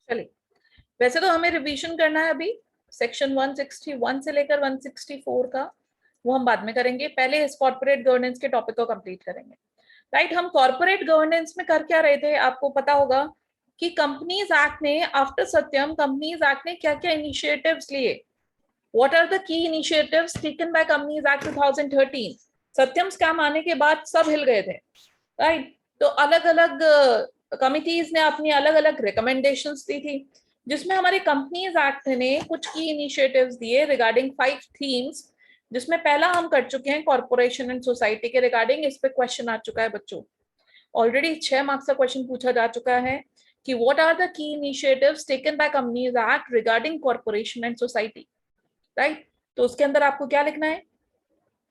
चलिए, वैसे तो हमें रिवीजन करना है अभी सेक्शन 161 से लेकर 164 का, वो हम बाद में करेंगे। पहले इस कॉर्पोरेट गवर्नेंस के टॉपिक को कंप्लीट करेंगे। राइट, हम कॉर्पोरेट गवर्नेंस में कर क्या रहे थे, आपको पता होगा कि कंपनीज एक्ट ने, आफ्टर सत्यम कंपनीज एक्ट ने क्या क्या इनिशिएटिव्स लिए। What are the key initiatives taken by companies act 2013। Satyam scam आने के बाद सब हिल गए थे। राइट, तो अलग अलग कमिटीज ने अपनी अलग अलग रिकमेंडेशंस दी थी, जिसमें हमारे कंपनीज एक्ट ने कुछ की इनिशिएटिव्स दिए रिगार्डिंग 5 थीम्स, जिसमें पहला हम कर चुके हैं कॉर्पोरेशन एंड सोसाइटी के रिगार्डिंग। इस पे क्वेश्चन आ चुका है बच्चों, ऑलरेडी 6 मार्क्स का क्वेश्चन पूछा जा चुका है कि what are the key initiatives taken by companies act regarding corporation and society. Right, तो उसके अंदर आपको क्या लिखना है।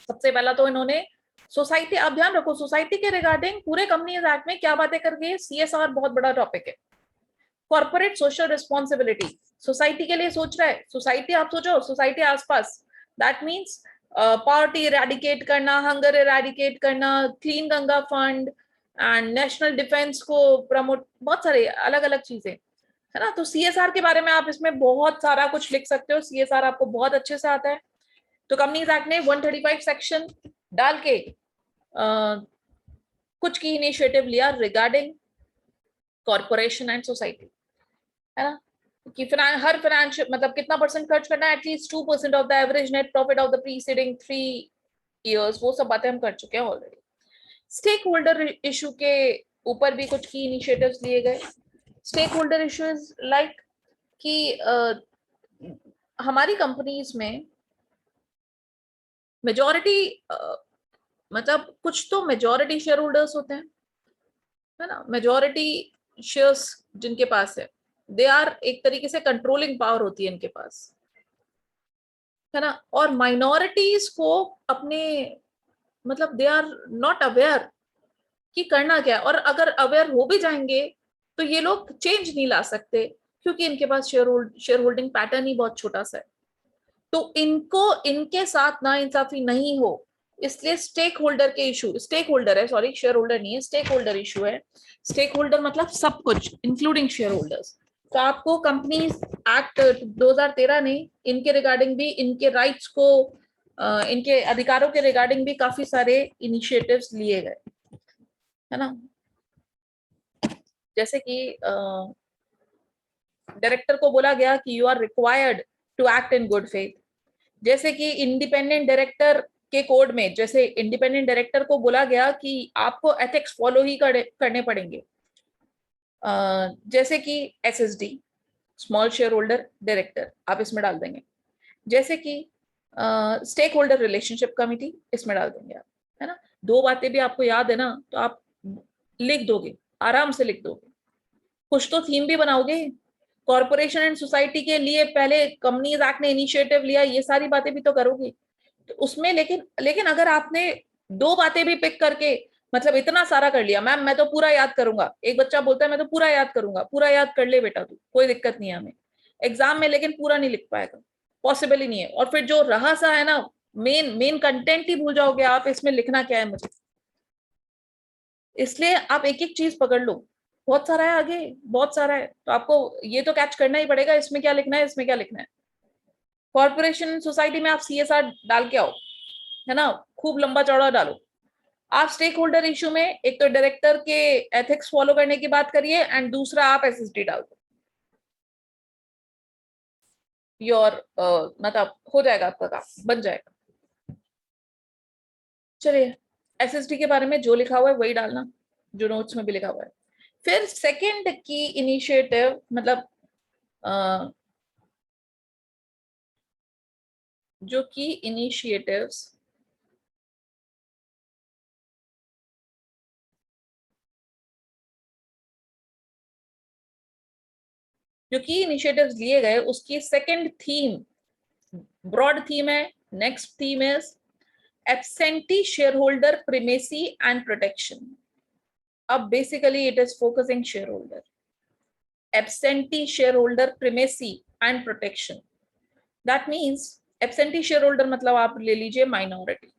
सबसे पहला तो इन्होंने सोसाइटी, आप ध्यान रखो सोसाइटी के रिगार्डिंग पूरे कंपनीज एक्ट में क्या बातें कर गई है। CSR बहुत बड़ा टॉपिक है, कॉर्पोरेट सोशल रिस्पॉन्सिबिलिटी। सोसाइटी के लिए सोच रहा है, सोसाइटी आप सोचो, सोसाइटी आसपास, दैट मीन्स पॉवर्टी इरेडिकेट करना, हंगर इरेडिकेट करना, clean Ganga fund and national defence को प्रमोट, बहुत सारे अलग अलग चीजें है ना। तो CSR के बारे में आप इसमें बहुत सारा कुछ लिख सकते हो, CSR आपको बहुत अच्छे से आता है। तो कंपनीज एक्ट ने 135 सेक्शन डाल के कुछ की इनिशिएटिव लिया रिगार्डिंग कॉर्पोरेशन एंड सोसाइटी, है ना, कि हर फाइनेंशियल मतलब कितना परसेंट खर्च करना है, at least 2% of the average net profit of the preceding 3 years, वो सब बातें हम कर चुके हैं ऑलरेडी। स्टेक होल्डर इशू के ऊपर भी कुछ की इनिशिएटिव्स लिए गए। Stakeholder issue is like कि हमारी कंपनीज में मेजॉरिटी मतलब कुछ तो मेजॉरिटी शेयर होल्डर्स होते हैं, है ना, मेजॉरिटी शेयर्स जिनके पास है, दे आर एक तरीके से कंट्रोलिंग पावर होती है इनके पास, है ना। और माइनॉरिटीज को अपने मतलब दे आर नॉट अवेयर कि करना क्या है, और अगर अवेयर हो भी जाएंगे तो ये लोग चेंज नहीं ला सकते, क्योंकि इनके पास शेयर होल्डिंग पैटर्न ही बहुत छोटा सा है। तो इनको इनके साथ ना इंसाफी नहीं हो, इसलिए स्टेक होल्डर के इशू, स्टेक होल्डर है, सॉरी शेयर होल्डर नहीं है, स्टेक होल्डर इशू है। स्टेक होल्डर मतलब सब कुछ इंक्लूडिंग शेयर होल्डर्स। तो आपको कंपनी एक्ट 2013 ने इनके रिगार्डिंग भी, इनके राइट्स को, इनके अधिकारों के रिगार्डिंग भी काफी सारे इनिशिएटिव्स लिए गए, है ना। जैसे कि डायरेक्टर को बोला गया कि you are required to act in good faith. जैसे कि इंडिपेंडेंट डायरेक्टर के कोड में, जैसे इंडिपेंडेंट डायरेक्टर को बोला गया कि आपको एथिक्स फॉलो ही करने पड़ेंगे। जैसे कि SSD, small share holder director, आप इसमें डाल देंगे। जैसे कि स्टेक होल्डर रिलेशनशिप कमिटी, इसमें डाल देंगे आप, है ना। 2 बातें भी आपको याद है ना, तो आप लिख दोगे, आराम से लिख दोगे। कुछ तो थीम भी बनाओगे। कॉर्पोरेशन एंड सोसाइटी के लिए पहले कंपनीज एक्ट ने इनिशिएटिव लिया, ये सारी बातें भी तो करोगे तो उसमें। लेकिन लेकिन अगर आपने 2 बातें भी पिक करके मतलब इतना सारा कर लिया, मैम मैं तो पूरा याद करूंगा, एक बच्चा बोलता है मैं तो पूरा याद करूंगा, पूरा याद कर ले बेटा तू, कोई दिक्कत नहीं है हमें एग्जाम में, लेकिन पूरा नहीं लिख पाएगा, पॉसिबल ही नहीं है। और फिर जो रहा सा है ना, मेन मेन कंटेंट ही भूल जाओगे आप, इसमें लिखना क्या है मुझे। इसलिए आप एक एक चीज पकड़ लो, बहुत सारा है आगे, बहुत सारा है, तो आपको ये तो कैच करना ही पड़ेगा, इसमें क्या लिखना है, इसमें क्या लिखना है। कॉर्पोरेशन सोसाइटी में आप CSR डाल के आओ, है ना, खूब लंबा चौड़ा डालो। आप स्टेक होल्डर इशू में एक तो डायरेक्टर के एथिक्स फॉलो करने की बात करिए, एंड दूसरा आप SSD डाल दो, योर मतलब हो जाएगा, आपका काम बन जाएगा। चलिए, SSD के बारे में जो लिखा हुआ है वही डालना, जो नोट्स में भी लिखा हुआ है। फिर सेकंड की इनिशिएटिव मतलब जो की इनिशिएटिव्स जो की इनिशिएटिव्स लिए गए, उसकी सेकंड थीम, ब्रॉड थीम है। Next theme is absentee shareholder primacy and protection. अब basically it is focusing shareholder, absentee shareholder primacy and protection. That means absentee shareholder मतलब आप ले लीजिए माइनॉरिटी।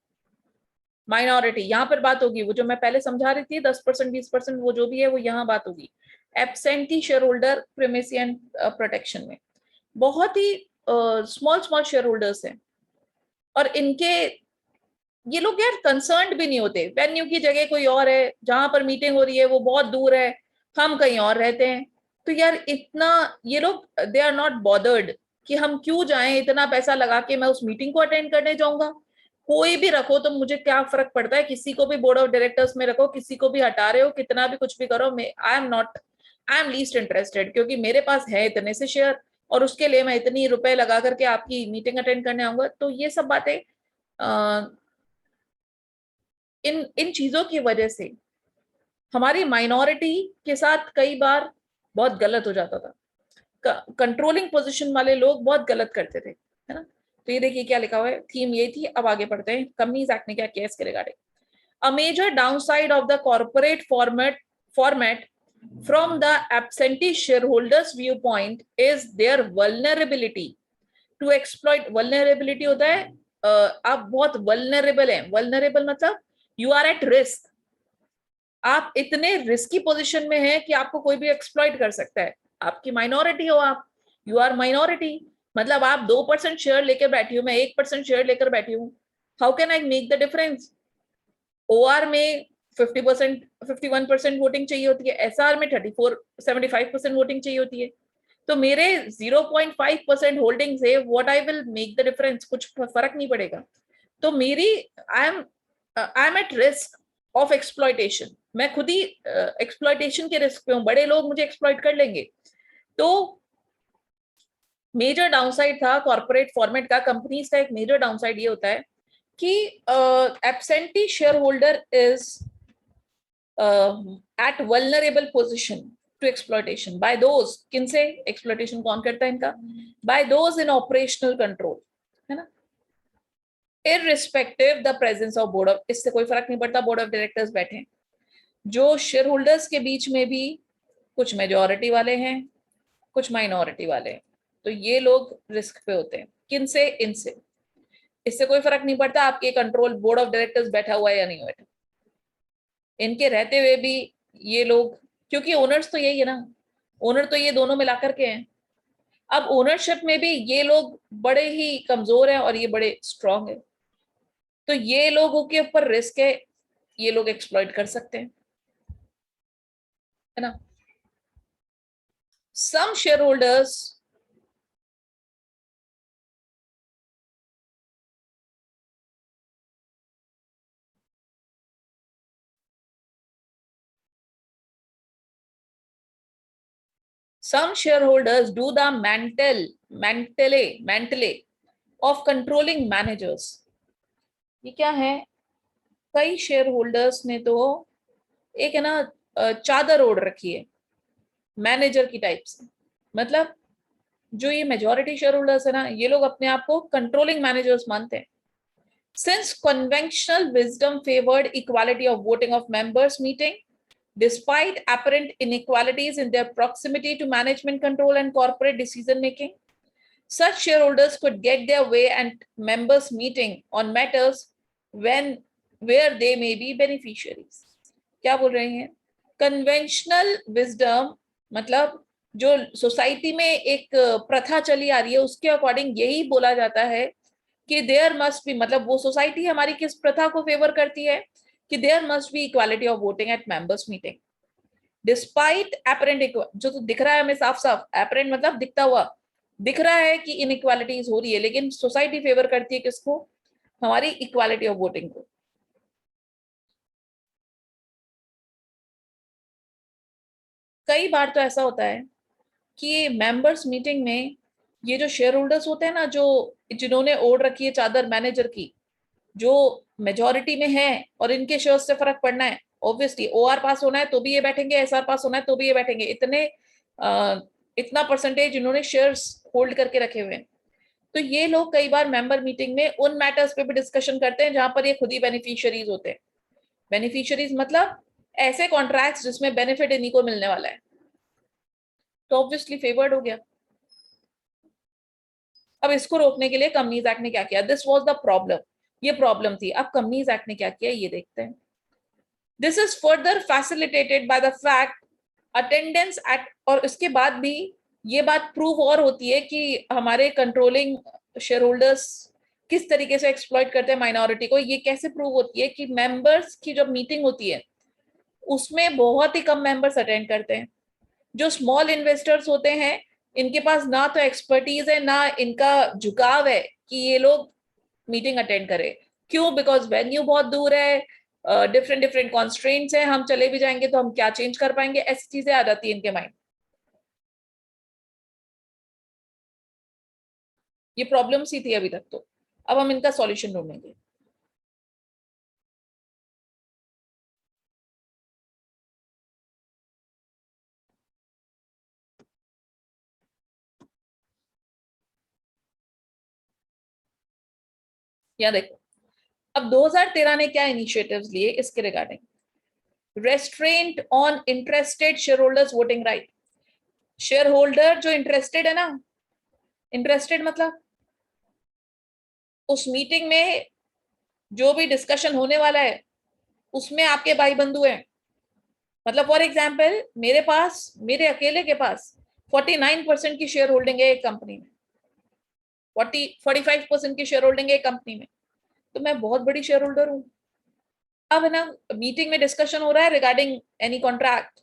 माइनॉरिटी यहाँ पर बात होगी, वो जो मैं पहले समझा रही थी 10% 20%, वो जो भी है वो यहाँ बात होगी। Absentee shareholder primacy and protection में बहुत ही स्मॉल स्मॉल शेयर होल्डर्स हैं, और इनके ये लोग यार कंसर्न्ड भी नहीं होते। वेन्यू की जगह कोई और है, जहां पर मीटिंग हो रही है वो बहुत दूर है, हम कहीं और रहते हैं, तो यार इतना ये लोग दे आर नॉट बॉदर्ड कि हम क्यों जाएं, इतना पैसा लगा के मैं उस मीटिंग को अटेंड करने जाऊंगा। कोई भी रखो तो मुझे क्या फर्क पड़ता है, किसी को भी बोर्ड ऑफ डायरेक्टर्स में रखो, किसी को भी हटा रहे हो, कितना भी कुछ भी करो, आई एम लीस्ट इंटरेस्टेड, क्योंकि मेरे पास है इतने से शेयर और उसके लिए मैं इतनी रुपए लगा करके आपकी मीटिंग अटेंड करने आऊंगा। तो ये सब बातें इन इन चीजों की वजह से हमारी माइनॉरिटी के साथ कई बार बहुत गलत हो जाता था। कंट्रोलिंग पोजीशन वाले लोग बहुत गलत करते थे, है ना। तो ये देखिए क्या लिखा हुआ है, थीम ये थी। अब आगे पढ़ते हैं कंपनीज एक्ट ने क्या किया इसके regarding. A major downside of the corporate format from the absentee shareholders viewpoint is their vulnerability to exploit। vulnerability होता है आप बहुत vulnerable हैं। vulnerable मतलब you are at risk, आप इतने रिस्की पोजीशन में हैं कि आपको कोई भी एक्सप्लॉइट कर सकता है। आपकी माइनॉरिटी हो, आप यू आर माइनॉरिटी, मतलब आप 2% शेयर लेकर बैठी हूँ, मैं 1% शेयर लेकर बैठी हूँ, how can I make the difference. OR में 50% 51% वोटिंग चाहिए होती है, एसआर में 75% वोटिंग चाहिए होती है। तो मेरे 0.5% होल्डिंग से what I will make the difference, कुछ फर्क नहीं पड़ेगा। तो मेरी I am at risk of exploitation, मैं खुद ही एक्सप्लॉयटेशन के रिस्क पे हूं, बड़े लोग मुझे एक्सप्लॉइट कर लेंगे। तो मेजर डाउनसाइड था कॉर्पोरेट फॉर्मेट का, कंपनीज का एक मेजर डाउनसाइड ये होता है कि absentee shareholder is at vulnerable position to exploitation by those, किनसे एक्सप्लॉयटेशन कौन करता है इनका, by those in operational control, है ना। Irrespective the presence of board of, इससे कोई फर्क नहीं पड़ता बोर्ड ऑफ डायरेक्टर्स बैठे, जो शेयर होल्डर्स के बीच में भी कुछ मेजॉरिटी वाले हैं कुछ माइनॉरिटी वाले हैं, तो ये लोग रिस्क पे होते हैं। किनसे, इनसे, इससे कोई फर्क नहीं पड़ता आपके कंट्रोल बोर्ड ऑफ डायरेक्टर्स बैठा हुआ है या नहीं बैठा, इनके रहते हुए भी ये लोग, क्योंकि ओनर्स तो यही है ना, ओनर तो ये दोनों मिलाकर के हैं। अब ओनरशिप में भी ये लोग बड़े ही कमजोर हैं और ये बड़े स्ट्रांग है, तो ये लोगों के ऊपर रिस्क है, ये लोग एक्सप्लॉइट कर सकते हैं, है ना। Some shareholders some shareholders do the mantele of controlling managers। ये क्या है, कई शेयर होल्डर्स ने तो एक है ना चादर ओढ़ रखी है मैनेजर की टाइप से। मतलब जो ये मेजॉरिटी शेयर होल्डर्स है ना, ये लोग अपने आप को कंट्रोलिंग मैनेजर्स मानते हैं। Since conventional wisdom favored equality of voting of members meeting, despite apparent inequalities in their proximity to management control and corporate decision making, such shareholders could get their way at members meeting on matters where they may be beneficiaries। क्या बोल रहे हैं, conventional wisdom मतलब जो society में एक प्रथा चली आ रही है उसके अकॉर्डिंग यही बोला जाता है कि देयर मस्ट बी, मतलब वो सोसाइटी हमारी किस प्रथा को फेवर करती है कि there must be equality of voting at members meeting despite apparent, जो तो दिख रहा है हमें साफ साफ, एपरेंट मतलब दिखता हुआ, दिख रहा है कि इनइक्वालिटीज हो रही है, लेकिन सोसाइटी फेवर करती है किसको, हमारी इक्वालिटी ऑफ वोटिंग को। कई बार तो ऐसा होता है कि मेंबर्स मीटिंग में ये जो शेयर होल्डर्स होते हैं ना, जो जिन्होंने ओढ़ रखी है चादर मैनेजर की, जो मेजॉरिटी में है और इनके शेयर से फर्क पड़ना है, ऑब्वियसली ओआर पास होना है तो भी ये बैठेंगे, एसआर पास होना है तो भी ये बैठेंगे, इतना परसेंटेज इन्होंने शेयर्स होल्ड करके रखे हुए हैं। तो ये लोग कई बार मेंबर मीटिंग में उन मैटर्स पे भी डिस्कशन करते हैं जहां पर ये खुद ही बेनिफिशियरीज होते हैं। बेनिफिशियरीज मतलब ऐसे कॉन्ट्रैक्ट्स जिसमें बेनिफिट इन्हीं को मिलने वाला है, तो ऑब्वियसली फेवर्ड हो गया। अब इसको रोकने के लिए कंपनीज एक्ट ने क्या किया, दिस वाज द प्रॉब्लम, ये प्रॉब्लम थी। अब कंपनीज एक्ट ने क्या किया ये देखते हैं। This is further facilitated by the fact attendance eight, और इसके बाद भी ये बात प्रूव और होती है कि हमारे कंट्रोलिंग शेयर होल्डर्स किस तरीके से एक्सप्लॉइट करते हैं माइनॉरिटी को। ये कैसे प्रूव होती है कि मेंबर्स की जब मीटिंग होती है उसमें बहुत ही कम मेंबर्स अटेंड करते हैं। जो स्मॉल इन्वेस्टर्स होते हैं इनके पास ना तो एक्सपर्टीज है ना इनका झुकाव है कि ये लोग मीटिंग अटेंड करें। क्यों? बिकॉज वेन्यू बहुत दूर है, डिफरेंट डिफरेंट कॉन्स्ट्रेंट्स हैं, हम चले भी जाएंगे तो हम क्या चेंज कर पाएंगे, ऐसी चीजें आ जाती है इनके माइंड। ये प्रॉब्लम्स ही थी अभी तक, तो अब हम इनका सॉल्यूशन ढूंढेंगे। या देखो, अब 2013 ने क्या इनिशिएटिव्स लिए इसके regarding. Restaurant on interested share holders voting right. Share holder जो इंटरेस्टेड है ना, इंटरेस्टेड मतलब उस मीटिंग में जो भी डिस्कशन होने वाला है उसमें आपके भाई बंधु हैं। मतलब फॉर एग्जाम्पल मेरे पास, मेरे अकेले के पास 49% की शेयर होल्डिंग है एक कंपनी में, 45% की शेयर होल्डिंग है एक कंपनी में, तो मैं बहुत बड़ी शेयर होल्डर हूँ। अब है ना, मीटिंग में डिस्कशन हो रहा है रिगार्डिंग एनी कॉन्ट्रैक्ट,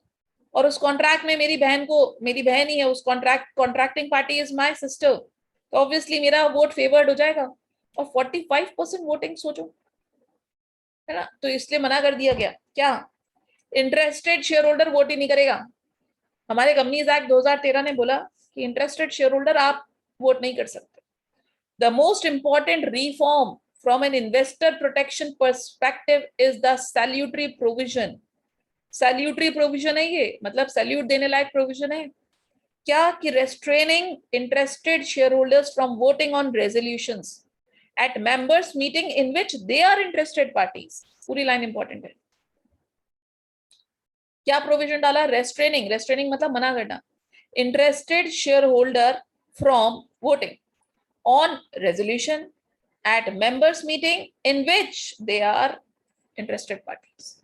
और उस कॉन्ट्रैक्ट में मेरी बहन को, मेरी बहन ही है उस contracting party is my sister, तो ऑब्वियसली मेरा वोट फेवर्ड हो जाएगा। और 45% वोटिंग सोचो, है ना, तो इसलिए मना कर दिया गया। क्या? इंटरेस्टेड शेयर होल्डर वोट ही नहीं करेगा। हमारे कंपनीज एक्ट 2013 ने बोला कि इंटरेस्टेड शेयर होल्डर आप वोट नहीं कर सकते। The most important reform from an investor protection perspective is the salutary provision. Salutary provision है ये, मतलब सैल्यूट देने लायक प्रोविजन है। क्या? कि restraining interested shareholders from voting on resolutions at members meeting in which they are interested parties. पूरी line important है। क्या प्रोविजन डाला? रेस्ट्रेनिंग, रेस्ट्रेनिंग मतलब मना करना, interested shareholder from voting on resolution at members meeting in which they are interested parties,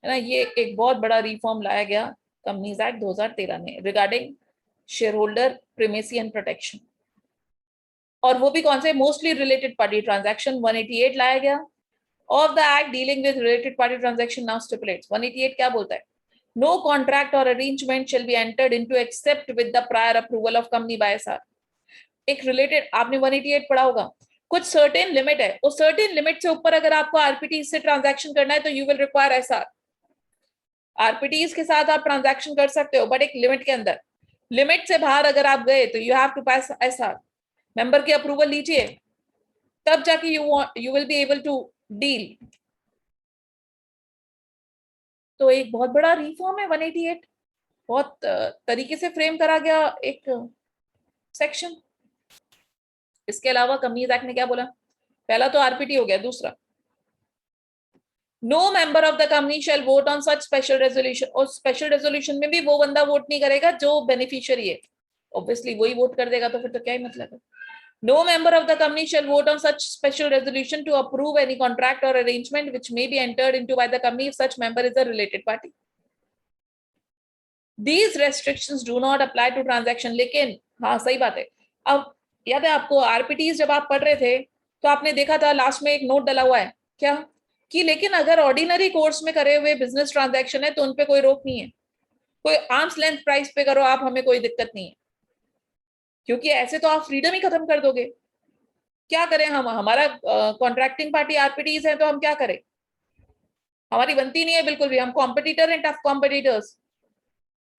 है ना। ये एक बहुत बड़ा रिफॉर्म लाया गया कंपनीज एक्ट 2013 में regarding shareholder primacy and protection. और वो भी कौन से? मोस्टली रिलेटेड पार्टी ट्रांजैक्शन 188 लाया गया of the act dealing with related party transaction now stipulates. 188 क्या बोलता है? नो कॉन्ट्रैक्ट और arrangement shall be entered into except with the prior approval of company by SR. एक रिलेटेड, आपने 188 पढ़ा होगा, कुछ सर्टेन लिमिट है, उस सर्टेन लिमिट से ऊपर अगर आपको आरपीटी से ट्रांजैक्शन करना है तो you will require SR. RPTs के साथ आप ट्रांजैक्शन कर सकते हो बट एक लिमिट के अंदर, लिमिट से बाहर अगर आप गए तो you have to pass SR, member की अप्रूवल लीजिए, तब जाके you will be able to deal. तो एक बहुत बड़ा रिफॉर्म है 188, बहुत तरीके से फ्रेम करा गया एक सेक्शन। इसके अलावा कंपनीज एक्ट ने क्या बोला? पहला तो आरपीटी हो गया, दूसरा no member of the company shall vote on such special resolution. और स्पेशल रेजोल्यूशन में भी वो बंदा वोट नहीं करेगा जो बेनिफिशियरी है, ऑब्वियसली वही वोट कर देगा, तो फिर तो क्या ही मतलब है। No member of the company shall vote on such special resolution to approve any contract or arrangement which may be entered into by the company if such member is a related party. These restrictions do not apply to transaction. लेकिन हाँ सही बात है। अब याद है आपको RPTs जब आप पढ़ रहे थे तो आपने देखा था लास्ट में एक नोट डला हुआ है क्या, कि लेकिन अगर ऑर्डिनरी कोर्स में करे हुए बिजनेस ट्रांजैक्शन है तो उनपे कोई रोक नहीं है, कोई आर्म्स लेंथ प्राइस पे करो आप, हमें कोई दिक्कत नहीं है, क्योंकि ऐसे तो आप फ्रीडम ही खत्म कर दोगे। क्या करें हम, हमारा कॉन्ट्रैक्टिंग पार्टी आरपीटीज है तो हम क्या करें, हमारी बनती नहीं है बिल्कुल भी, हम कॉम्पिटिटर हैं, टफ कॉम्पिटिटर्स,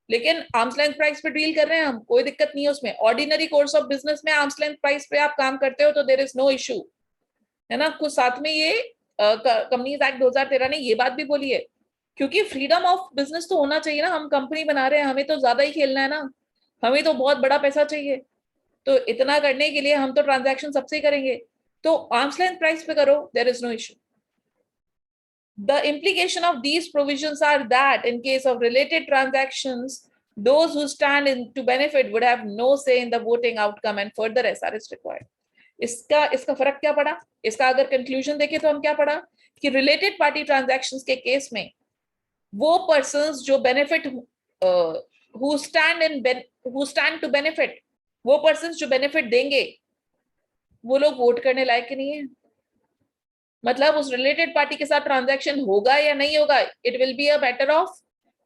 लेकिन आर्म्स लेंथ प्राइस पे डील कर रहे हैं हम, कोई दिक्कत नहीं है उसमें। ऑर्डिनरी कोर्स ऑफ बिजनेस में आर्म्स लेंथ प्राइस पे आप काम करते हो तो देयर इज नो इशू, है ना। कुछ साथ में ये कंपनीज एक्ट 2013 ने ये बात भी बोली है, क्योंकि फ्रीडम ऑफ बिजनेस तो होना चाहिए ना, हम कंपनी बना रहे हैं, हमें तो ज्यादा ही खेलना है ना, हमें तो बहुत बड़ा पैसा चाहिए, तो इतना करने के लिए हम तो ट्रांजैक्शन सबसे ही करेंगे, तो आर्म्स लेंथ प्राइस पे करो, there is no issue. The implication of these provisions are that in case of related transactions, those who stand in to benefit would have no say in the voting outcome and further SR is required. इसका फर्क क्या पड़ा? इसका अगर conclusion देखें तो हम क्या पढ़ा कि रिलेटेड पार्टी ट्रांजैक्शंस के केस में वो पर्संस जो benefit who stand to benefit, वो पर्सन जो बेनिफिट देंगे वो लोग वोट करने लायक ही नहीं है। मतलब उस रिलेटेड पार्टी के साथ ट्रांजैक्शन होगा या नहीं होगा, it will be a matter of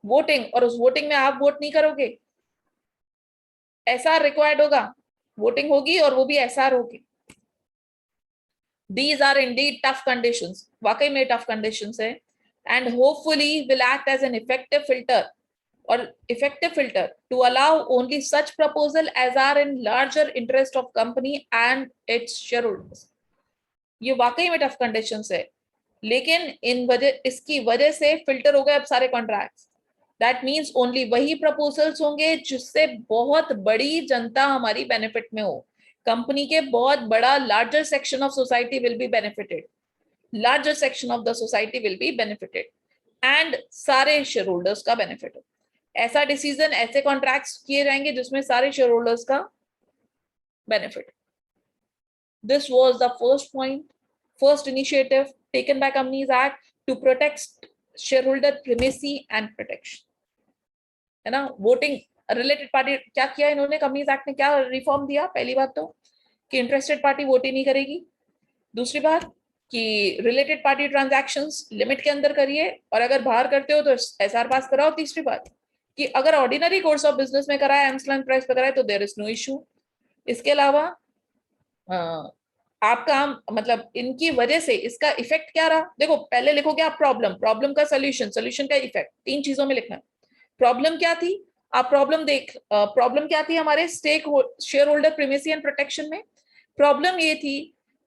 voting, और उस वोटिंग में आप वोट नहीं करोगे, एसआर रिक्वायर्ड होगा, वोटिंग होगी और वो भी एसआर होगी। These are indeed tough conditions, वाकई में tough conditions है, and hopefully will act as an effective filter to allow only such proposal as are in larger interest of company and its shareholders. ये वाकई में tough conditions है, लेकिन इसकी वजह से फिल्टर हो गए अब सारे कॉन्ट्रैक्ट्स। दैट मीन्स ओनली वही प्रपोजल्स होंगे जिससे बहुत बड़ी जनता हमारी बेनिफिट में हो, कंपनी के बहुत बड़ा larger section of society will be benefited, larger section of the society will be benefited, and सारे शेयर होल्डर्स का बेनिफिट हो। ऐसा डिसीजन, ऐसे कॉन्ट्रैक्ट्स किए जाएंगे जिसमें सारे शेयर होल्डर्स का benefit. This was the first point, first initiative taken by Companies Act to protect shareholder primacy and protection, है ना। वोटिंग रिलेटेड पार्टी क्या किया इन्होंने, कंपनीज एक्ट ने क्या रिफॉर्म दिया, पहली बात तो कि इंटरेस्टेड पार्टी वोट ही नहीं करेगी, दूसरी बात कि रिलेटेड पार्टी ट्रांजैक्शंस लिमिट के अंदर करिए और अगर बाहर करते हो तो एसआर पास कराओ, तीसरी बात कि अगर ऑर्डिनरी कोर्स ऑफ बिजनेस में कराए, एम्सलैंड प्राइस पे कराए तो देयर इज नो इशू। इसके अलावा आपका मतलब इनकी वजह से इसका इफेक्ट क्या रहा, देखो पहले लिखोगे आप प्रॉब्लम का सोल्यूशन का इफेक्ट, तीन चीजों में लिखना। प्रॉब्लम क्या थी, आप प्रॉब्लम क्या थी हमारे share holder primacy and protection में। प्रॉब्लम ये थी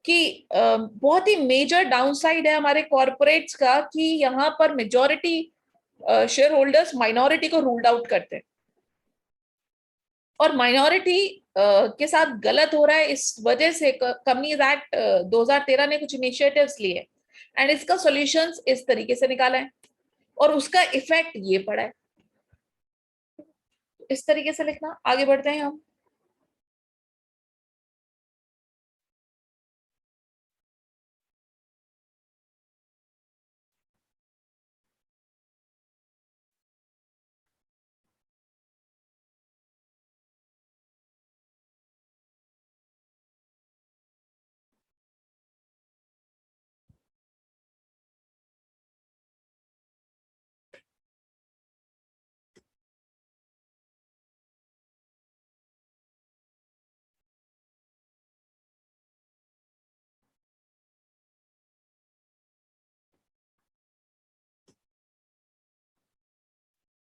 कि बहुत ही मेजर डाउनसाइड है हमारे कॉर्पोरेट्स का कि यहाँ पर मेजॉरिटी शेयर होल्डर्स माइनॉरिटी को रूल्ड आउट करते हैं, और माइनॉरिटी के साथ गलत हो रहा है। इस वजह से कंपनीज एक्ट 2013 ने कुछ इनिशिएटिव्स लिए एंड इसका सॉल्यूशंस इस तरीके से निकाला है और उसका इफेक्ट ये पड़ा है। इस तरीके से लिखना, आगे बढ़ते हैं हम।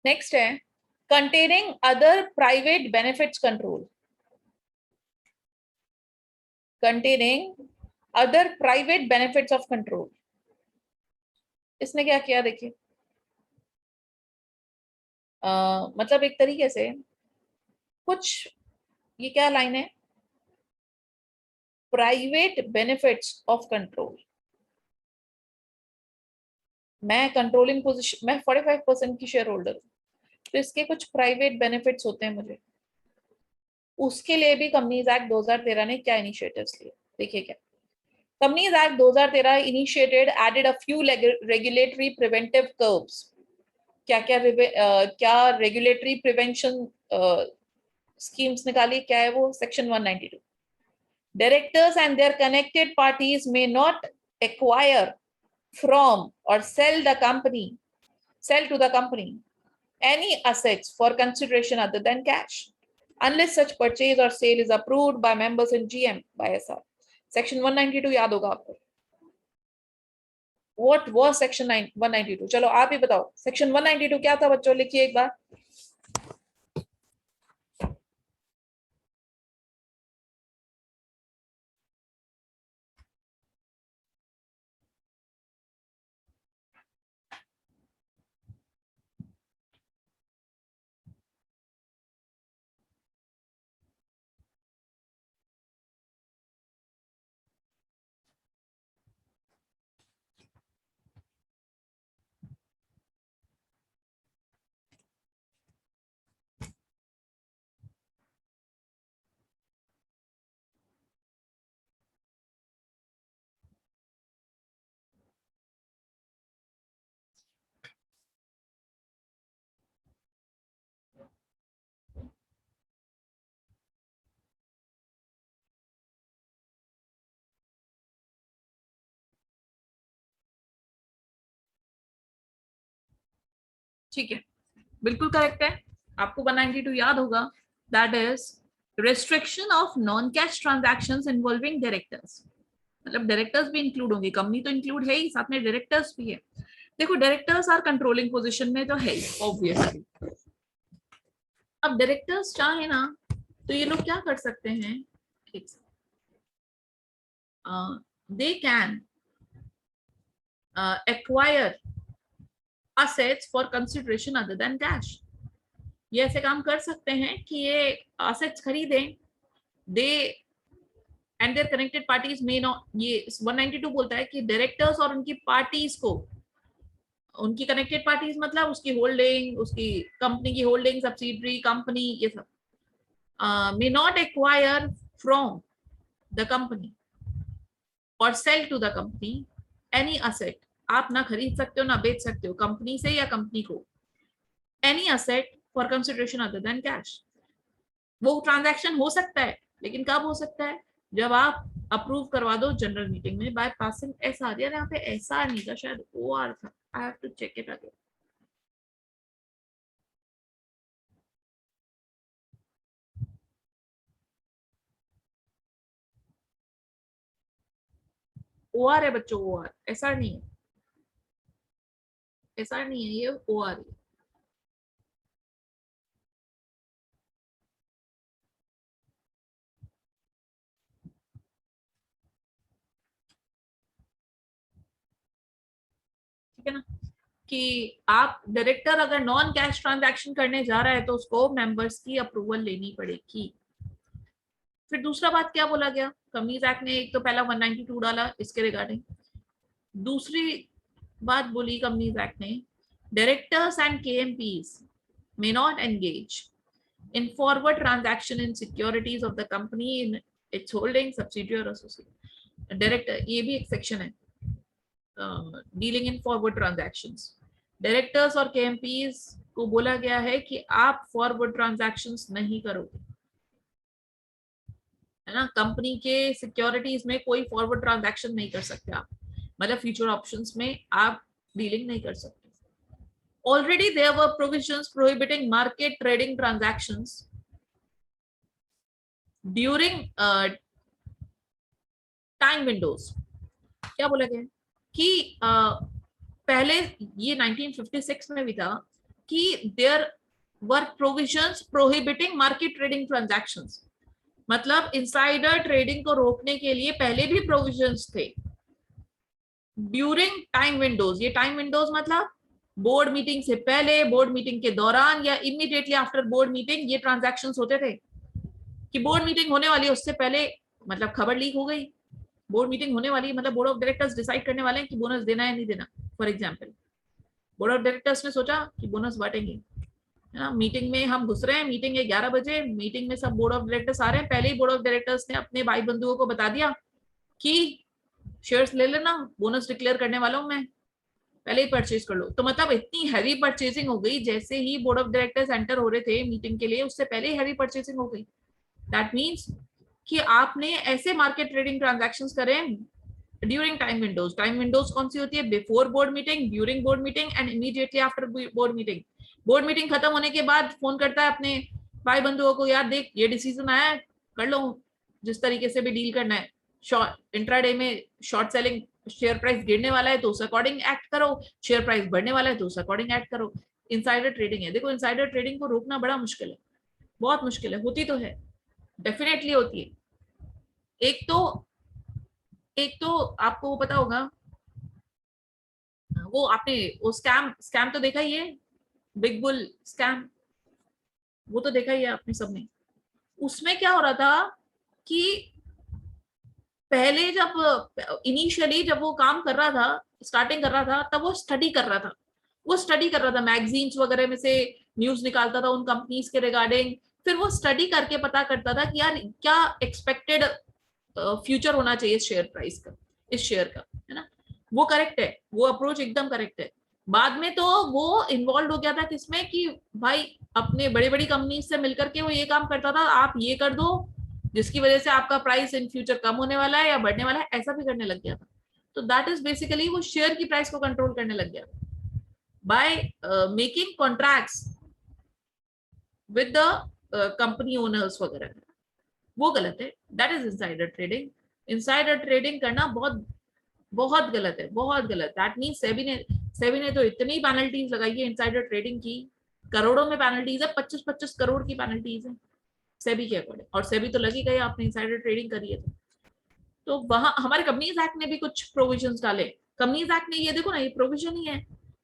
नेक्स्ट है containing other private benefits control, containing other private benefits of control. इसने क्या किया देखिए, मतलब एक तरीके से कुछ, ये क्या लाइन है, प्राइवेट बेनिफिट्स ऑफ कंट्रोल। मैं कंट्रोलिंग पोजीशन, मैं 45% की शेयर होल्डर हूँ, तो इसके कुछ प्राइवेट बेनिफिट्स होते हैं मुझे, उसके लिए भी कंपनीज एक्ट 2013 ने क्या इनिशिएटिव्स लिए, देखिए क्या। Companies act 2013 initiated added a few regulatory preventive curbs. क्या क्या क्या रेगुलेटरी प्रिवेंशन स्कीम्स निकाली, क्या है वो, section 192। Directors and their connected parties may not acquire from or sell to the company any assets for consideration other than cash unless such purchase or sale is approved by members in GM by SR। Section 192 याद होगा आपको, what was section 192, चलो आप ही बताओ section 192 क्या था बच्चों, लिखिए एक बार। ठीक है, बिल्कुल करेक्ट है। आपको 192 याद होगा, that is restriction of non cash transactions involving directors. मतलब डायरेक्टर्स भी इंक्लूड होंगे, कंपनी तो इंक्लूड है ही, साथ में डायरेक्टर्स भी है। देखो डायरेक्टर्स आर कंट्रोलिंग पोजीशन में तो है ही ऑब्वियसली। अब डायरेक्टर्स चाहे ना तो ये लोग क्या कर सकते हैं, they can acquire assets for consideration other than cash। ये ऐसे काम कर सकते हैं कि ये assets खरीदें, दे एंड देयर कनेक्टेड पार्टीज में नॉट, ये 192 बोलता है कि डायरेक्टर्स और उनकी पार्टीज को, उनकी कनेक्टेड पार्टीज मतलब उसकी होल्डिंग, उसकी कंपनी की होल्डिंग, सब्सिडरी कंपनी, ये सब may not acquire from the company or sell to the company any asset। आप ना खरीद सकते हो ना बेच सकते हो कंपनी से या कंपनी को any asset for consideration other than cash। वो ट्रांजैक्शन हो सकता है, लेकिन कब हो सकता है, जब आप अप्रूव करवा दो जनरल मीटिंग में बाय पासिंग एसआर। यार यहाँ पे एसआर नहीं था, शायद ओआर था, I have to check it again. OR है बच्चों, ओआर, एसआर नहीं है, एसआर नहीं है, ये ओआर है। ठीक है ना, कि आप डायरेक्टर अगर नॉन कैश ट्रांजैक्शन करने जा रहा है तो उसको मेंबर्स की अप्रूवल लेनी पड़ेगी। फिर दूसरा बात क्या बोला गया, कंपनीज एक्ट ने एक तो पहला 192 डाला इसके रिगार्डिंग, दूसरी बात बोली कंपनीज एक्ट ने, directors and KMPs may not engage in forward transaction in securities of the company in its holding subsidiary or associate। Director, ये भी एक सेक्शन है dealing in forward transactions. Directors और केएमपीज को बोला गया है कि आप फॉरवर्ड ट्रांजैक्शंस नहीं करोगे, है ना। कंपनी के सिक्योरिटीज में कोई फॉरवर्ड ट्रांजैक्शन नहीं कर सकते आप, मतलब फ्यूचर ऑप्शंस में आप डीलिंग नहीं कर सकते। Already there were provisions prohibiting market trading transactions during time windows। क्या बोला गया कि पहले ये 1956 में भी था कि there were provisions prohibiting market trading transactions। मतलब इंसाइडर ट्रेडिंग को रोकने के लिए पहले भी प्रोविजंस थे ड्यूरिंग टाइम विंडोज। ये टाइम विंडोज मतलब बोर्ड मीटिंग से पहले, बोर्ड मीटिंग के दौरान या इमीडिएटली आफ्टर बोर्ड मीटिंग ये ट्रांजैक्शंस होते थे। कि बोर्ड मीटिंग होने वाली है उससे पहले, मतलब खबर लीक हो गई, बोर्ड मीटिंग होने वाली है, मतलब बोर्ड ऑफ डायरेक्टर्स डिसाइड करने वाले हैं कि बोनस देना है नहीं देना। For example board of directors ने सोचा कि बोनस बांटेंगे, है ना। मीटिंग में हम घुस रहे हैं, मीटिंग है 11 बजे, मीटिंग में सब बोर्ड ऑफ डायरेक्टर्स आ रहे हैं। पहले ही बोर्ड ऑफ डायरेक्टर्स ने अपने भाई बंधुओं को बता दिया कि शेयर्स ले लेना, बोनस डिक्लेयर करने वाला हूं मैं, पहले ही परचेज कर लो। तो मतलब इतनी हैवी परचेजिंग हो गई, जैसे ही बोर्ड ऑफ डायरेक्टर्स एंटर हो रहे थे मीटिंग के लिए उससे पहले ही हैवी परचेजिंग हो गई। दैट मीन्स कि आपने ऐसे मार्केट ट्रेडिंग ट्रांजैक्शंस करें during time Windows. Time Windows कौन सी होती है, before board meeting, during board meeting and immediately after board meeting. Board meeting खत्म होने के बाद फोन करता है अपने भाई बंधुओं को, यार देख ये डिसीजन आया है, कर लो जिस तरीके से भी डील करना है। शॉर्ट इंट्राडे में शॉर्ट सेलिंग, शेयर प्राइस गिरने वाला है तो उस अकॉर्डिंग एक्ट करो, शेयर प्राइस बढ़ने वाला है तो उस अकॉर्डिंग एक्ट करो। इनसाइडर ट्रेडिंग है। देखो इनसाइडर ट्रेडिंग को रोकना बड़ा मुश्किल है, बहुत मुश्किल है, होती तो है, डेफिनेटली होती है। एक तो आपको वो पता होगा, वो आपने वो स्कैम स्कैम तो देखा ही है, बिग बुल स्कैम, वो तो देखा ही है आपने सबने। उसमें क्या हो रहा था कि पहले जब इनिशियली जब वो काम कर रहा था, स्टार्टिंग कर रहा था, तब वो स्टडी कर रहा था, वो स्टडी कर रहा था, मैगजीन्स वगैरह में से न्यूज निकालता था उन कंपनीज के रिगार्डिंग। फिर वो स्टडी करके पता करता था कि यार क्या एक्सपेक्टेड फ्यूचर होना चाहिए शेयर प्राइस का, इस शेयर का, है ना। वो करेक्ट है, वो अप्रोच एकदम करेक्ट है। बाद में तो वो इन्वॉल्व हो गया था किसमें कि भाई अपने बड़ी बड़ी कंपनी से मिलकर के वो ये काम करता था, आप ये कर दो जिसकी वजह से आपका प्राइस इन फ्यूचर कम होने वाला है या बढ़ने वाला है, ऐसा भी करने लग गया था। तो दैट इज बेसिकली वो शेयर की प्राइस को कंट्रोल करने लग गया। by making contracts with the company owners वगैरह, वो गलत है. That is insider trading. Insider trading करना बहुत बहुत गलत है, बहुत गलत. दैट मीन सेबी ने तो इतनी पेनल्टीज लगाई है इंसाइडर ट्रेडिंग की, करोड़ों में पेनल्टीज है, 25-25 करोड़ की पेनल्टीज है सेबी के अकॉर्डिंग. और सेबी तो लगी गई आपने इंसाइडर ट्रेडिंग करी है तो वहां हमारे कंपनीज एक्ट ने भी कुछ प्रोविजंस डाले. कंपनीज एक्ट ने ये देखो ना, ये प्रोविजन ही है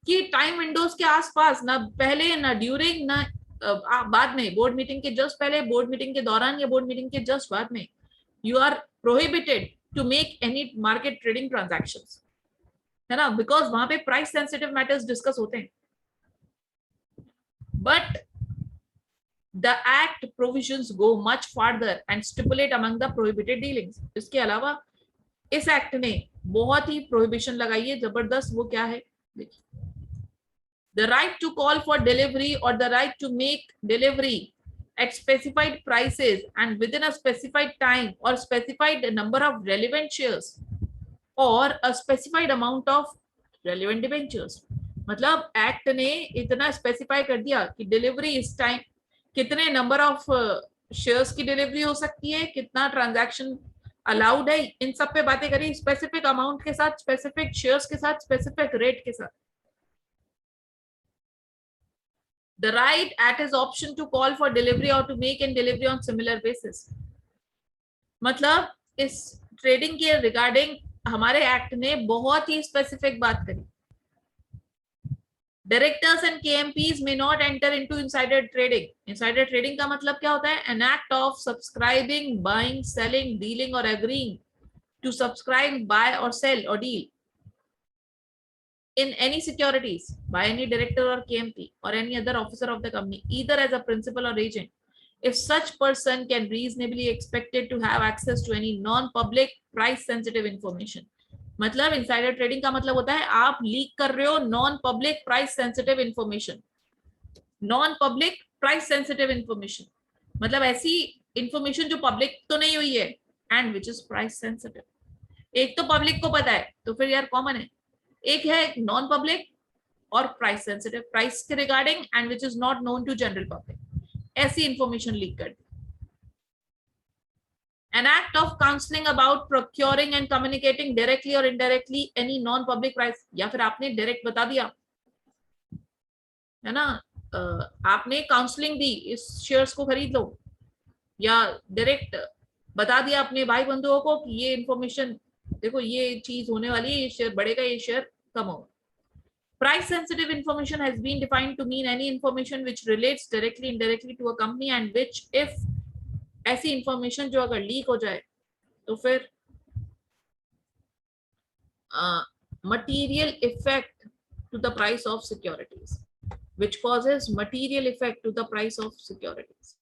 कि टाइम विंडोज के आसपास, ना पहले ना ड्यूरिंग ना बाद में, बोर्ड मीटिंग के जस्ट पहले, बोर्ड मीटिंग के दौरान या बोर्ड मीटिंग के जस्ट बाद में, you are prohibited to make any market trading transactions, है ना, बिकॉज वहां पे प्राइस सेंसिटिव मैटर्स डिस्कस होते हैं. But the act provisions go much farther and stipulate among the prohibited dealings. इसके अलावा इस एक्ट ने बहुत ही प्रोहिबिशन लगाई है जबरदस्त. वो क्या है देखिए, the right to call for delivery or the right to make delivery at specified prices and within a specified time or specified number of relevant shares or a specified amount of relevant debentures. मतलब act ने इतना specify कर दिया कि delivery इस time, कितने number of shares की delivery हो सकती है, कितना ट्रांजैक्शन अलाउड है, इन सब पे बातें करी, स्पेसिफिक अमाउंट के साथ, स्पेसिफिक शेयर्स के साथ, स्पेसिफिक रेट के साथ. The right at his option to call for delivery or to make an delivery on similar basis. मतलब इस ट्रेडिंग के रिगार्डिंग हमारे एक्ट ने बहुत ही स्पेसिफिक बात करी. Directors and KMPs may not enter into insider trading. Insider trading का मतलब क्या होता है? An act of subscribing, buying, selling, dealing or agreeing to subscribe, buy or sell or deal in any securities by any director or KMP or any other officer of the company, either as a principal or agent, if such person can reasonably expected to have access to any non-public price sensitive information. मतलब insider trading का मतलब होता है आप leak कर रहे हो non public price sensitive information. Non public price sensitive information मतलब ऐसी इंफॉर्मेशन जो पब्लिक तो नहीं हुई है and which is price sensitive. एक तो पब्लिक को पता है तो फिर यार कॉमन है, एक है नॉन पब्लिक और प्राइस सेंसिटिव, प्राइस के regarding and which is not known to general public, ऐसी इंफॉर्मेशन लीक कर दी. An act of counseling about procuring and communicating directly or indirectly any non-public price, या फिर आपने डायरेक्ट बता दिया है ना, आपने काउंसलिंग दी इस शेयर्स को खरीद लो, या डायरेक्ट बता दिया अपने भाई बंधुओं को कि ये इंफॉर्मेशन देखो, ये चीज होने वाली है, ये शेयर बढ़ेगा, ये शेयर कम होगा. Price sensitive information has been defined to mean any information which relates directly indirectly to a company and which if ऐसी इंफॉर्मेशन जो अगर लीक हो जाए तो फिर material effect to the price of securities, which causes material effect to the price of securities.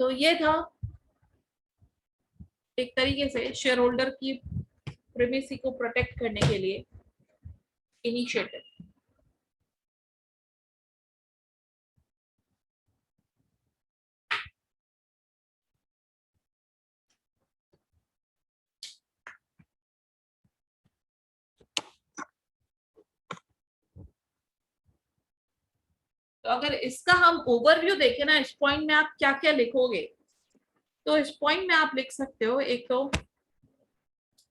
तो ये था एक तरीके से शेयर होल्डर की प्रिवेसी को प्रोटेक्ट करने के लिए इनिशिएटिव. तो अगर इसका हम ओवरव्यू देखें ना, इस पॉइंट में आप क्या क्या लिखोगे, तो इस पॉइंट में आप लिख सकते हो, एक तो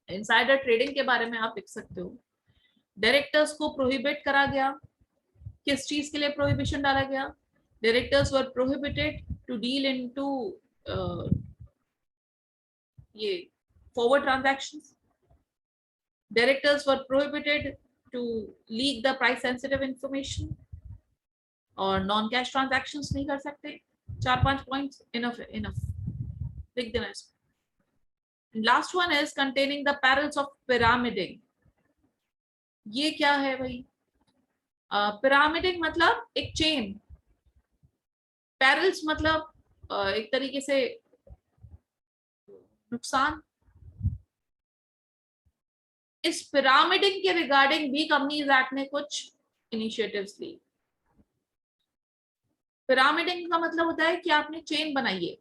इनसाइडर ट्रेडिंग के बारे में आप लिख सकते हो, डायरेक्टर्स को प्रोहिबिट करा गया. किस चीज के लिए प्रोहिबिशन डाला गया? Directors were prohibited to deal into ये forward transactions. Directors were prohibited to leak the price sensitive information, और नॉन कैश ट्रांजैक्शंस नहीं कर सकते. 4-5 पॉइंट्स इनफ इनफ लिख देना इसको. Last one is containing the parallels of pyramiding. ये क्या है भाई? पिरामिडिंग मतलब एक चेन, पैरल्स मतलब एक तरीके से नुकसान. इस पिरामिडिंग के रिगार्डिंग भी कंपनीज एक्ट ने कुछ इनिशिएटिव्स ली. पिरामिडिंग का मतलब होता है कि आपने चेन बनाई है।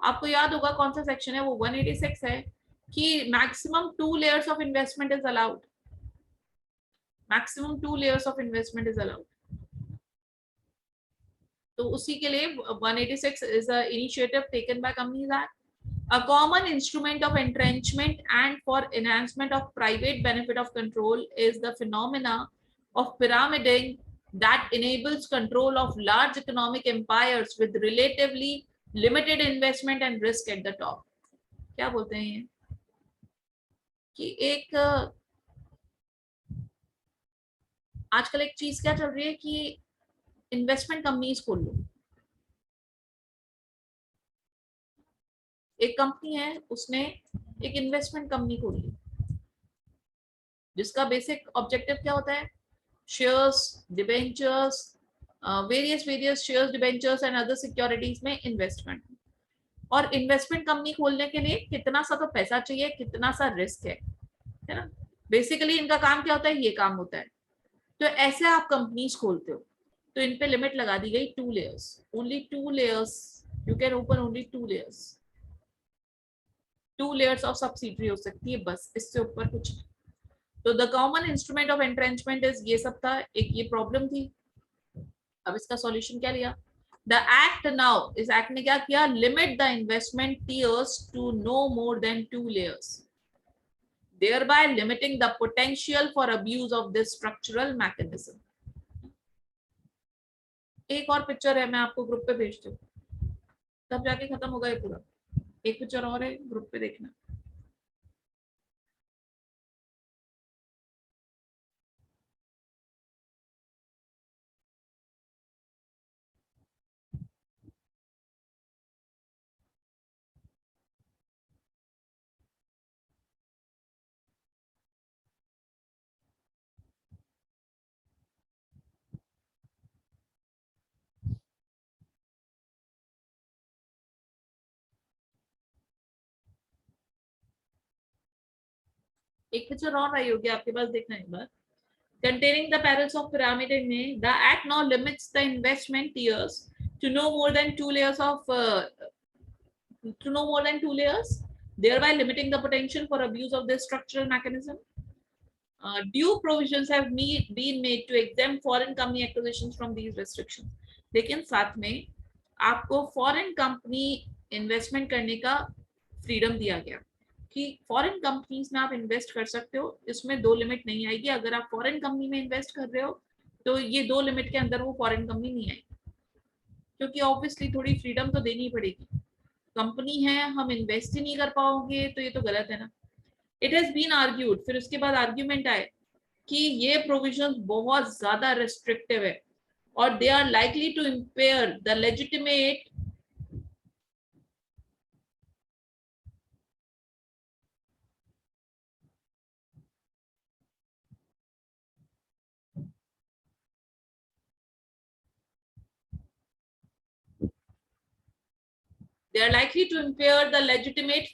आपको याद होगा कौन सा सेक्शन है वो, 186 है, कि maximum 2 layers of investment is allowed, maximum 2 layers of investment is allowed. तो उसी के लिए 186 is a initiative taken by Companies Act, a common instrument of entrenchment and for enhancement of private benefit of control is the phenomena of pyramiding that enables control of large economic empires with relatively limited investment and risk at the top. क्या बोलते हैं ये कि एक आजकल एक चीज क्या चल रही है कि इन्वेस्टमेंट कंपनीज खोल लो। एक कंपनी है उसने एक इन्वेस्टमेंट कंपनी खोली जिसका बेसिक ऑब्जेक्टिव क्या होता है, shares, debentures, various shares, debentures and other securities में इन्वेस्टमेंट। और इन्वेस्टमेंट कंपनी खोलने के लिए कितना सा तो पैसा चाहिए, कितना सा रिस्क है ना। बेसिकली इनका काम क्या होता है, ये काम होता है। तो ऐसे आप कंपनीज खोलते हो तो इन पे लिमिट लगा दी गई 2 layers, only 2 layers, you can open only 2 layers, 2 layers of subsidiary हो सकती है बस, इससे ऊपर कुछ नहीं। तो the common instrument of entrenchment is, ये सब था, एक ये प्रॉब्लम थी। अब इसका सॉल्यूशन क्या लिया, द एक्ट नाउ, इस एक्ट ने क्या किया, limit the investment tiers to no more than 2 layers, thereby limiting the potential for abuse of this structural mechanism. एक और पिक्चर है, मैं आपको ग्रुप पे भेजती हूँ, तब जाके खत्म होगा ये पूरा। एक पिक्चर और है, ग्रुप पे देखना। एक पिक्चर और आई होगी आपके पास, देखना एक बार। Containing the perils of pyramid में, the act now limits the investment tiers to no more than 2 layers of thereby limiting the potential for abuse of this structural mechanism. Due provisions have been made to exempt foreign company acquisitions from these restrictions. लेकिन साथ में आपको foreign company investment करने का freedom दिया गया कि foreign companies में आप इन्वेस्ट कर सकते हो, इसमें 2 लिमिट नहीं आएगी। अगर आप फॉरेन कंपनी में इन्वेस्ट कर रहे हो तो ये 2 लिमिट के अंदर वो फॉरेन कंपनी नहीं आएगी, क्योंकि ऑब्वियसली थोड़ी फ्रीडम तो देनी पड़ेगी। कंपनी है, हम इन्वेस्ट ही नहीं कर पाओगे तो ये तो गलत है ना। इट हैज बीन आर्ग्यूड, फिर उसके बाद आर्ग्यूमेंट आए कि ये प्रोविजंस बहुत ज्यादा रेस्ट्रिक्टिव है और they are likely to impair the legitimate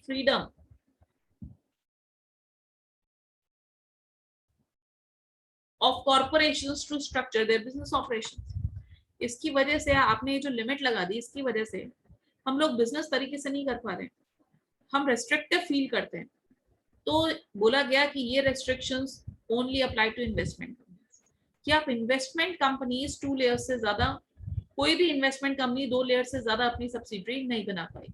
freedom of corporations to structure their business operations. इसकी वजह से आपने जो लिमिट लगा दी, इसकी वजह से हम लोग बिजनेस तरीके से नहीं कर पा रहे, हम रेस्ट्रिक्टिव फील करते हैं। तो बोला गया कि ये restrictions only apply to investment कि आप इन्वेस्टमेंट कंपनीज 2 लेयर्स से ज्यादा, कोई भी इन्वेस्टमेंट कंपनी 2 लेयर से ज्यादा अपनी सब्सिडरी नहीं बना पाई।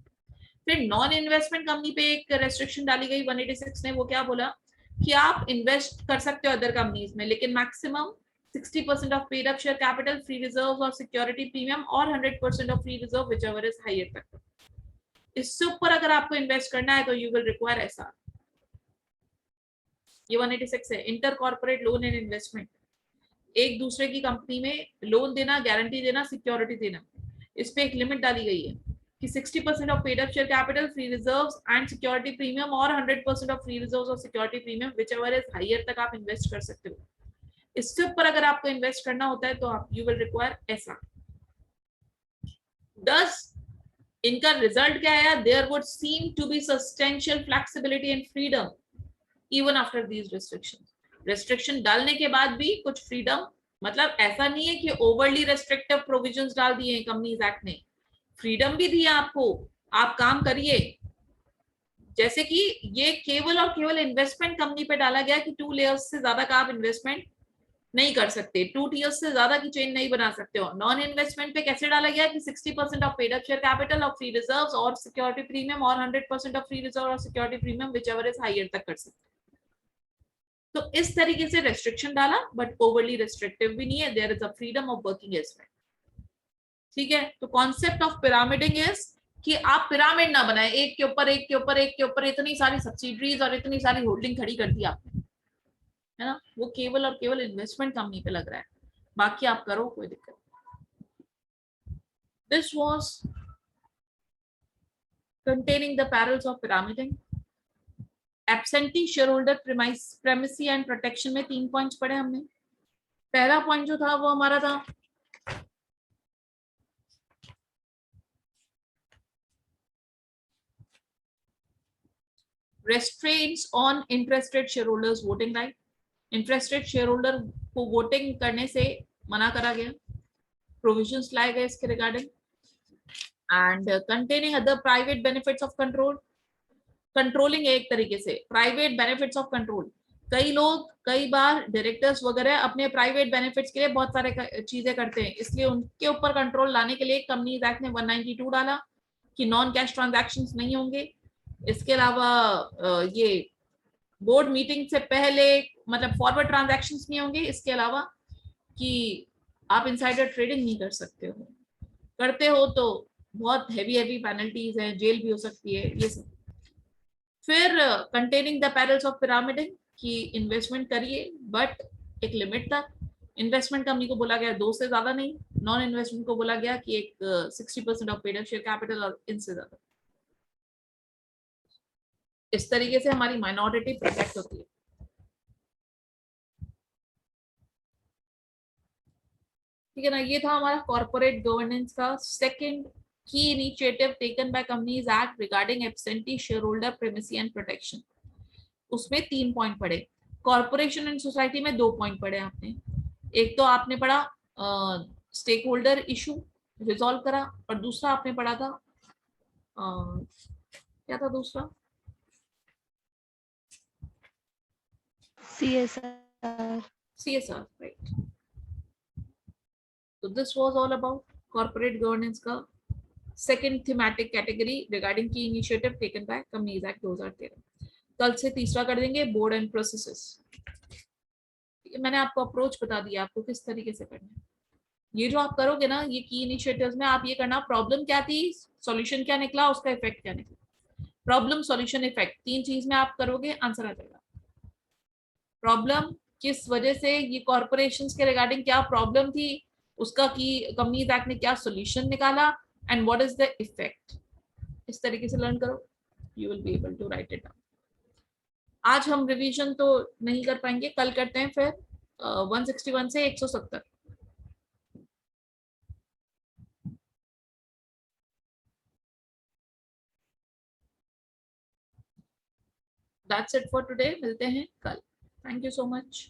फिर नॉन इन्वेस्टमेंट कंपनी पे एक रेस्ट्रिक्शन डाली गई 186 ने, वो क्या बोला कि आप इन्वेस्ट कर सकते हो अदर कंपनीज में, लेकिन maximum 60% of paid up share capital, free reserve और सिक्योरिटी प्रीमियम और 100% of free reserve whichever is higher तक। इससे ऊपर अगर आपको इन्वेस्ट करना है तो यू विल रिक्वायर ऐसा। ये 186 है, inter corporate loan and investment, एक दूसरे की कंपनी में लोन देना, गारंटी देना, सिक्योरिटी देना, इस पे एक लिमिट डाली गई है कि 60% of paid up share capital, free reserves and security premium और 100% ऑफ फ्री रिजर्व्स और security premium whichever is higher तक आप इन्वेस्ट कर सकते हो। इससे ऊपर अगर आपको इन्वेस्ट करना होता है तो आप यू विल रिक्वायर ऐसा। Thus, इनका रिजल्ट क्या आया, there would seem to be substantial flexibility and freedom even after these restrictions. Restriction डालने के बाद भी कुछ फ्रीडम मतलब ऐसा नहीं है कि ओवरली रेस्ट्रिक्टिव प्रोविजंस डाल दिए हैं कंपनीज एक्ट ने, फ्रीडम भी दी है आपको, आप काम करिए। जैसे कि ये केवल और केवल इन्वेस्टमेंट कंपनी पे डाला गया कि 2 लेयर्स से ज्यादा का आप इन्वेस्टमेंट नहीं कर सकते, 2 टीयर्स से ज्यादा की चेन नहीं बना सकते हो। नॉन इन्वेस्टमेंट पे कैसे डाला गया कि 60% of paid up share capital और फ्री रिजर्व्स और सिक्योरिटी प्रीमियम और 100% ऑफ फ्री रिजर्व और security premium whichever is higher तक कर सकते। तो इस तरीके से रेस्ट्रिक्शन डाला, बट ओवरली रेस्ट्रिक्टिव भी नहीं है, there is a freedom of working as well. ठीक है, तो कॉन्सेप्ट ऑफ पिरामिडिंग इज कि आप पिरामिड ना बनाए, एक के ऊपर एक के ऊपर एक के ऊपर इतनी सारी सब्सिडीज और इतनी सारी होल्डिंग खड़ी कर दी आपने, है ना, वो केवल और केवल इन्वेस्टमेंट कंपनी पे लग रहा है, बाकी आप करो कोई दिक्कत। This was containing the perils of pyramiding. Absentee shareholder primacy and protection में 3 पॉइंट्स पढ़े हमने। पहला पॉइंट जो था वो हमारा था restraints on interested shareholders voting right. Interested share holder को वोटिंग करने से मना करा गया, प्रोविजंस लाए गए इसके regarding. And containing other private benefits of control, controlling एक तरीके से प्राइवेट बेनिफिट्स ऑफ कंट्रोल। कई लोग कई बार डायरेक्टर्स वगैरह अपने प्राइवेट बेनिफिट्स के लिए बहुत सारे चीजें करते हैं, इसलिए उनके ऊपर कंट्रोल लाने के लिए कंपनीज एक्ट ने 192 डाला कि नॉन कैश ट्रांजैक्शंस नहीं होंगे। इसके अलावा ये बोर्ड मीटिंग से पहले मतलब फॉरवर्ड ट्रांजैक्शंस नहीं होंगे। इसके अलावा कि आप इनसाइडर ट्रेडिंग नहीं कर सकते हो, करते हो तो बहुत हैवी पेनल्टीज हैं, जेल भी हो सकती है, ये सब। फिर containing the parallels of pyramiding कि इन्वेस्टमेंट करिए बट एक लिमिट तक। इन्वेस्टमेंट कंपनी को बोला गया 2 से ज्यादा नहीं, नॉन इन्वेस्टमेंट को बोला गया कि एक 60% of paid up share capital और इनसे ज्यादा। इस तरीके से हमारी माइनॉरिटी प्रोटेक्ट होती है। ठीक है ना, ये था हमारा कॉर्पोरेट गवर्नेंस का सेकंड की initiative taken by companies act regarding absentee shareholder primacy and protection. उसमें 3 पॉइंट पढ़े। कॉर्पोरेशन एंड सोसाइटी में 2 पॉइंट पढ़े आपने। एक तो आपने पढ़ा स्टेक होल्डर इशू रिजॉल्व करा, और दूसरा आपने पढ़ा था क्या था दूसरा, CSR. CSR, right. तो this was all about corporate governance का सेकंड थीमेटिक कैटेगरी रिगार्डिंग की initiative taken by companies act 2013। कल से तीसरा कर देंगे बोर्ड एंड प्रोसेसेस। मैंने आपको अप्रोच बता दिया आपको किस तरीके से करना है। ये जो आप करोगे ना, ये की इनिशिएटिव्स में आप ये करना, प्रॉब्लम क्या थी, सॉल्यूशन क्या निकला, उसका इफेक्ट क्या निकला। प्रॉब्लम सॉल्यूशन इफेक्ट 3 चीज में आप करोगे, आंसर आ जाएगा। प्रॉब्लम किस वजह से ये कॉर्पोरेशंस के रिगार्डिंग क्या प्रॉब्लम थी, उसका की कंपनीज एक्ट ने क्या सॉल्यूशन निकाला, and what is the effect. इस तरीके से लर्न करो, you will be able to write it down. आज हम रिवीजन तो नहीं कर पाएंगे, कल करते हैं फिर 161 से 170। दैट्स इट फॉर टुडे, मिलते हैं कल। Thank you so much.